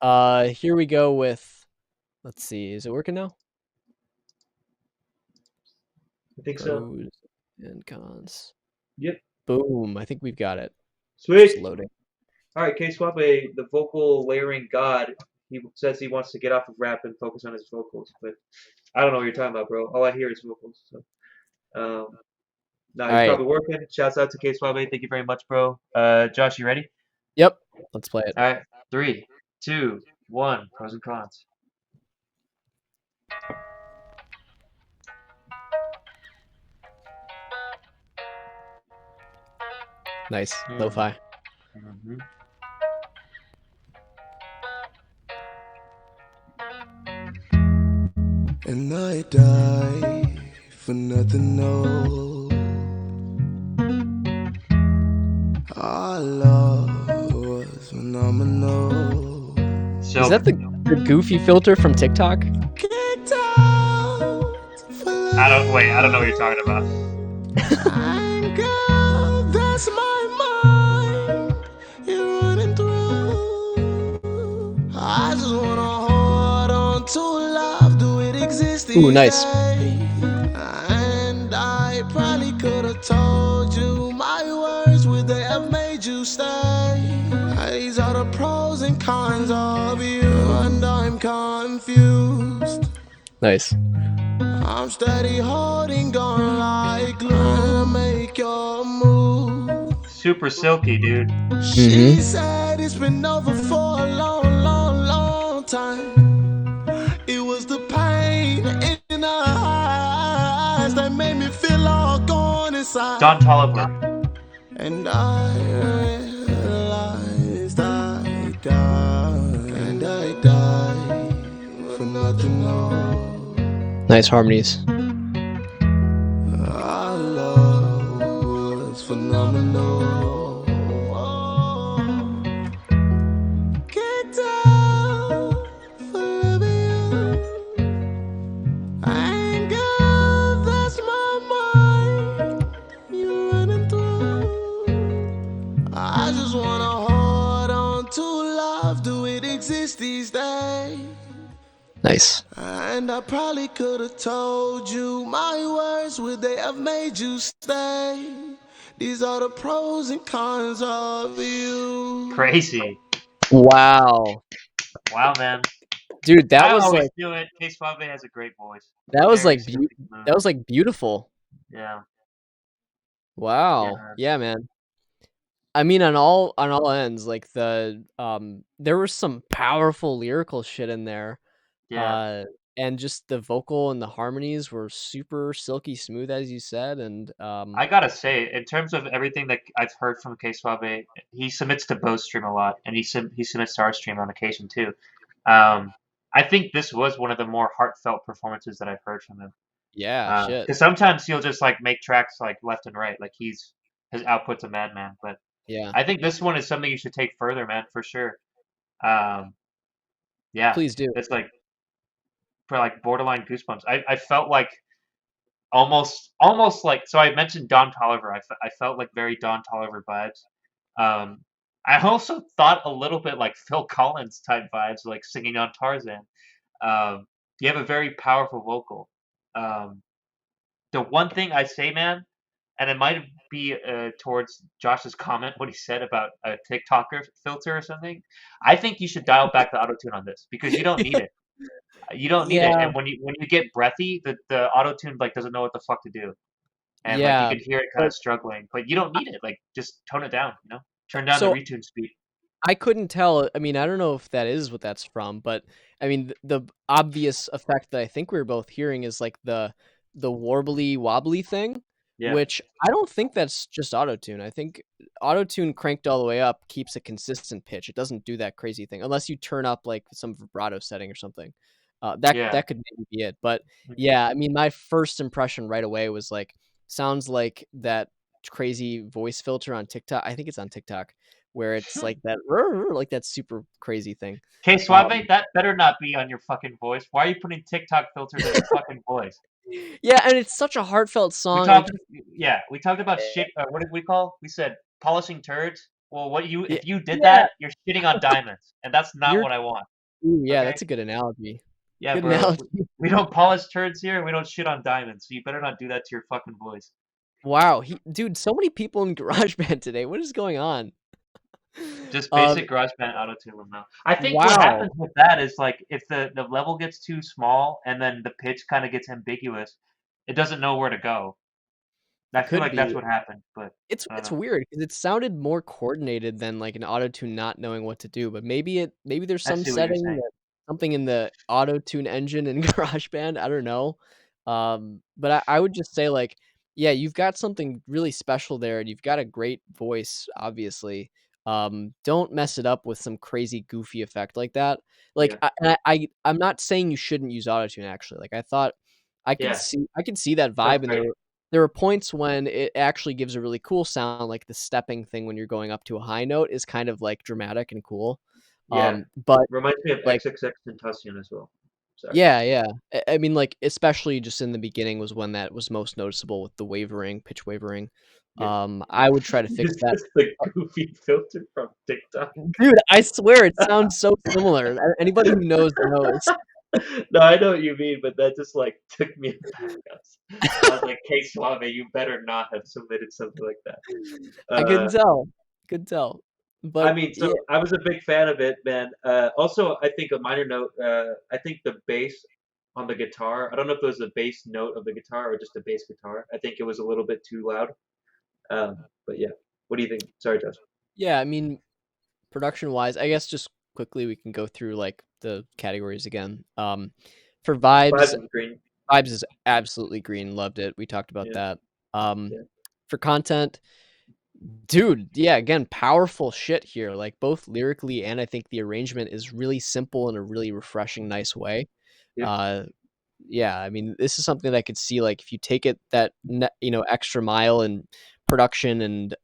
Here we go with. Let's see. Is it working now? I think so. Pros and cons. Yep. Boom. I think we've got it. Just Sweet. loading. All right, KSuave, the vocal layering god. He says he wants to get off of rap and focus on his vocals, but I don't know what you're talking about, bro. All I hear is vocals. So, no, All he's right. probably working. Shouts out to KSuave. Thank you very much, bro. Josh, you ready? Yep. Let's play it. All right. Three, two, one. Pros and cons. Nice. Hmm. Lo-fi. Mhm. And I die for nothing, no. Our love was phenomenal. Is So that the goofy filter from TikTok? Kicked out for I don't wait. I don't know what you're loving talking about. and girl, that's my mind. You're running through. I just wanna hold on to love. Do it exist Ooh, these nice. days? And I probably could have told you my words would they have made you stay. These are the pros and cons of you, and I'm confused. Nice. I'm steady holding on like glue to make your move. Super silky, dude. She Mm-hmm. said it's been over for a long, long, long time. It was the pain in her eyes that made me feel all gone inside. Don Toliver. And I realized I died, and I died for nothing, no. Nice harmonies. Our love was phenomenal. Get down for loving you. And girl, that's my mind. You're running through. I just wanna hold on to love. Do it exist these days? Nice. And I probably could have told you my words, would they have made you stay? These are the pros and cons of you. Crazy. Wow. Wow, man. Dude, that I was always like do it. K Suave has a great voice. that was Very like silky smooth. that was like beautiful. Yeah. Yeah, Wow. man. Yeah, man. I mean, on all ends, like there was some powerful lyrical shit in there. Yeah. Uh, and just the vocal and the harmonies were super silky smooth, as you said, and I gotta say, in terms of everything that I've heard from K Suave, he submits to Bo's stream a lot, and he submits to our stream on occasion too. I think this was one of the more heartfelt performances that I've heard from him. yeah, shit. Because sometimes he'll just like make tracks like left and right, like his output's a madman. But Yeah, I think this one is something you should take further, man, for sure. Um, yeah, please do. it's like for like borderline goosebumps. I felt like almost like so I mentioned Don Toliver. I felt like very Don Toliver vibes. Um, I also thought a little bit like Phil Collins type vibes, like singing on Tarzan. Um, you have a very powerful vocal. Um, the one thing I say, man, and it might be towards Josh's comment, what he said about a TikToker filter or something. I think you should dial back the autotune on this because you don't need it. You don't need it. Yeah, And when you get breathy, the autotune like doesn't know what the fuck to do, and like you yeah, could hear it kind but of struggling. But you don't need it. Like just tone it down. Turn down the so retune speed. I couldn't tell. I mean, I don't know if that is what that's from, but I mean, the obvious effect that I think we were both hearing is like the warbly wobbly thing, Yeah, which I don't think that's just autotune. I think autotune cranked all the way up keeps a consistent pitch. It doesn't do that crazy thing unless you turn up like some vibrato setting or something. That yeah. that could maybe be it. But yeah, I mean, my first impression right away was like sounds like that crazy voice filter on TikTok. I think it's on TikTok where it's like that like that super crazy thing. K Suave, Um, that better not be on your fucking voice. Why are you putting TikTok filters on your fucking voice? yeah, and it's such a heartfelt We song. Like, talked, yeah, we talked about shit. What did we call? We said polishing turds. Well, Yeah, if you did yeah, that, you're shitting on diamonds, and that's not you're what I want. ooh, yeah, Okay? that's a good analogy. Yeah, Good bro. analogy. We don't polish turds here. We don't shit on diamonds. So you better not do that to your fucking voice. Wow, dude, so many people in GarageBand today. What is going on? Just Um, basic GarageBand auto tune them now. I think what wow, happens with that is like if the level gets too small and then the pitch kind of gets ambiguous, it doesn't know where to go. I it feel could like that's be. what happened, but I don't It's know. weird because it sounded more coordinated than, like, an Auto-Tune not knowing what to do, but maybe there's I some see what you're setting saying. that something in the Auto-Tune engine in GarageBand, I don't know. But I would just say, like, yeah, you've got something really special there, and you've got a great voice, obviously. Don't mess it up with some crazy goofy effect like that. Like, Yeah. I'm not saying you shouldn't use Auto-Tune, actually, like, I thought Yeah. I could see that Sounds vibe, and great. there were points when it actually gives a really cool sound, like the stepping thing when you're going up to a high note is kind of, like, dramatic and cool. Yeah. But, Reminds me of like XXX Tentacion as well. Sorry. yeah, yeah. I mean, like, especially just in the beginning was when that was most noticeable with the wavering, pitch wavering. Yeah. I would try to fix Is that. this the goofy filter from TikTok? Dude, I swear it sounds so similar. Anybody who knows knows. No, I know what you mean, but that just like took me aback. I was like, KSuave, you better not have submitted something like that. I couldn't Uh, tell. Couldn't tell. I But mean, yeah. so I was a big fan of it, man. Also, I think a minor note. I think the bass on the guitar. I don't know if it was the bass note of the guitar or just a bass guitar. I think it was a little bit too loud. But yeah, what do you think? Sorry, Josh. Yeah, I mean, production-wise, I guess just quickly we can go through, like, the categories again. For Vibes vibes, is green. vibes is absolutely green, loved it, we talked about Yeah, that. Um, yeah, for content, dude, yeah, again, powerful shit here, like, both lyrically and I think the arrangement is really simple in a really refreshing, nice way. yep. Uh, yeah, I mean, this is something that I could see, like, if you take it that extra mile in production and,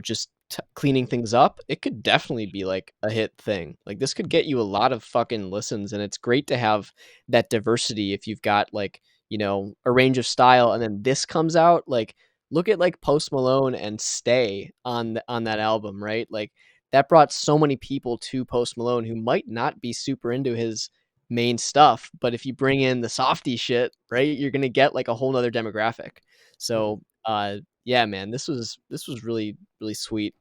just cleaning things up, it could definitely be like a hit thing. Like this could get you a lot of fucking listens, and it's great to have that diversity if you've got like, a range of style and then this comes out. Like look at like Post Malone and Stay on that album, right? Like that brought so many people to Post Malone who might not be super into his main stuff, but if you bring in the softy shit, right, you're gonna get like a whole nother demographic. Mhm. So yeah, man, this was really really sweet.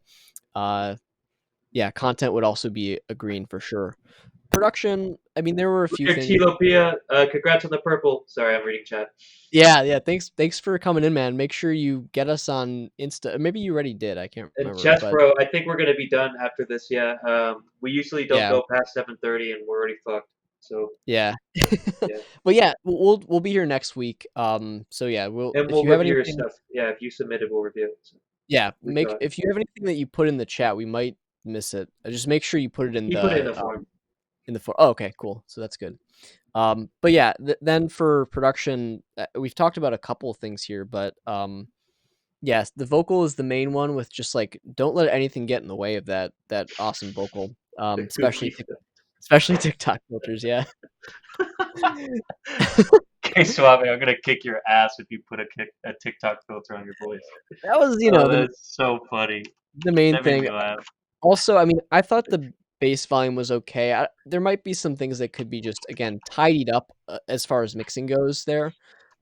Uh, yeah, content would also be a green for sure. Production, I mean, there were a few Look at things. Tilopia. Congrats on the purple. Sorry, I'm reading chat. Yeah, yeah. Thanks for coming in, man. Make sure you get us on Insta. Maybe you already did. I can't And remember, Chess but Bro, I think we're gonna be done after this. Yeah. We usually don't yeah, go past 7:30, and we're already fucked. So yeah. yeah, But yeah, we'll be here next week. So yeah, we'll and if we'll you have review your anything, stuff. Yeah, if you submitted, we'll review it. So yeah, we make saw it. if you have anything that you put in the chat, we might miss it. Just make sure you put it He put it in the form. in the for. Oh, okay, cool. So that's good. But yeah, then for production, we've talked about a couple of things here, but yes, the vocal is the main one with just like don't let anything get in the way of that awesome vocal. The Especially goofy stuff. especially TikTok filters, yeah. Okay, Suave, I'm gonna kick your ass if you put a TikTok filter on your voice. That was, Oh, that's so funny. the main That made thing. me laugh. Also, I mean, I thought the bass volume was okay. There might be some things that could be just again tidied up as far as mixing goes there.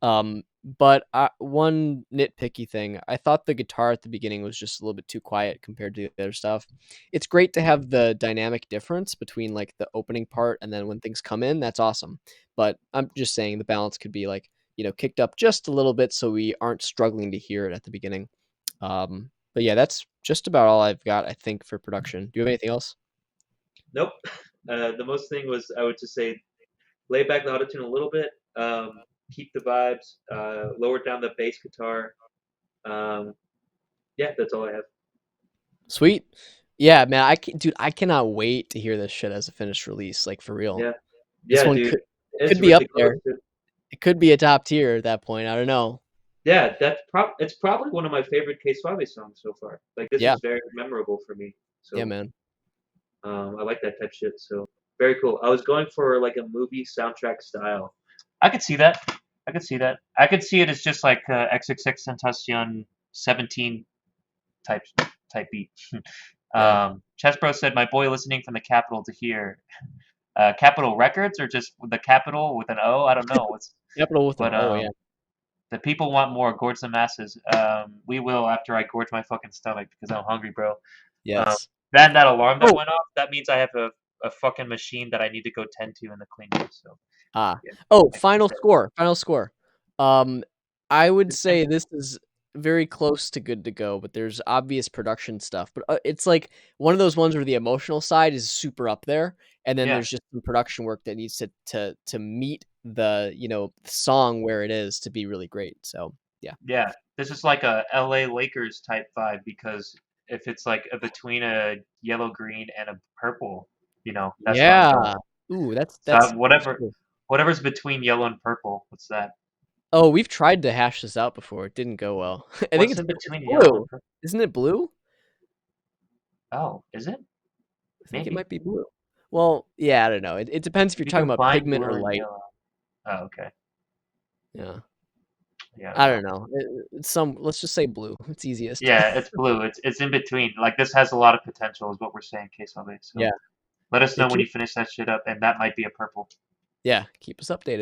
But one nitpicky thing, I thought the guitar at the beginning was just a little bit too quiet compared to the other stuff. It's great to have the dynamic difference between like the opening part and then when things come in, that's awesome. But I'm just saying the balance could be like, kicked up just a little bit so we aren't struggling to hear it at the beginning. But yeah, that's just about all I've got, I think, for production. Do you have anything else? Nope. The most thing was I would just say lay back the autotune a little bit, keep the vibes, lower down the bass guitar. Um, yeah, that's all I have. Sweet. Yeah, man, dude, I cannot wait to hear this shit as a finished release, like for real. Yeah, This yeah, one dude, could it's be up really close there. to. It could be a top tier at that point. I don't know. Yeah, it's probably one of my favorite K Suave songs so far. Like this Yeah, is very memorable for me. yeah, So man. I like that type of shit. So very cool. I was going for like a movie soundtrack style. I could see that. I could see that. I could see it as just like XXX Tentacion 17 type type beat. Yeah. Chess Bro said, "My boy listening from the capital to hear." Capitol Records or just the capital with an O? I don't know. Capital with an But O, yeah. the people want more. Gorge the masses. We will after I gorge my fucking stomach because I'm hungry, bro. Um, Yes. then that alarm that Oh, went off, that means I have a fucking machine that I need to go tend to in the clean room. So ah. yeah, Oh, I can't say it. final score. Um, I would It's been say this is very close to good to go, but there's obvious production stuff. But it's like one of those ones where the emotional side is super up there, and then yeah, there's just some production work that needs to meet the song where it is to be really great. So yeah. yeah. This is like a LA Lakers type vibe because if it's like between a yellow green and a purple, that's where I'm going. Yeah. Ooh, So that's true. whatever's between yellow and purple, what's that? Oh, we've tried to hash this out before. It didn't go well. I think What's it's in it's between yellow and blue. purple? Isn't it blue? Oh, is it? I think it Maybe. might be blue. Well, yeah, I don't know. It depends if you're You talking about combine pigment blue or and light. yellow. Oh, okay. Yeah. Yeah, I don't I know. don't know. It's some let's just say blue. It's easiest. Yeah, it's blue. It's in between. Like this has a lot of potential, is what we're saying, KSuave. So Yeah. let us Yeah, know when you finish that shit up, and that might be a purple. yeah, keep us updated.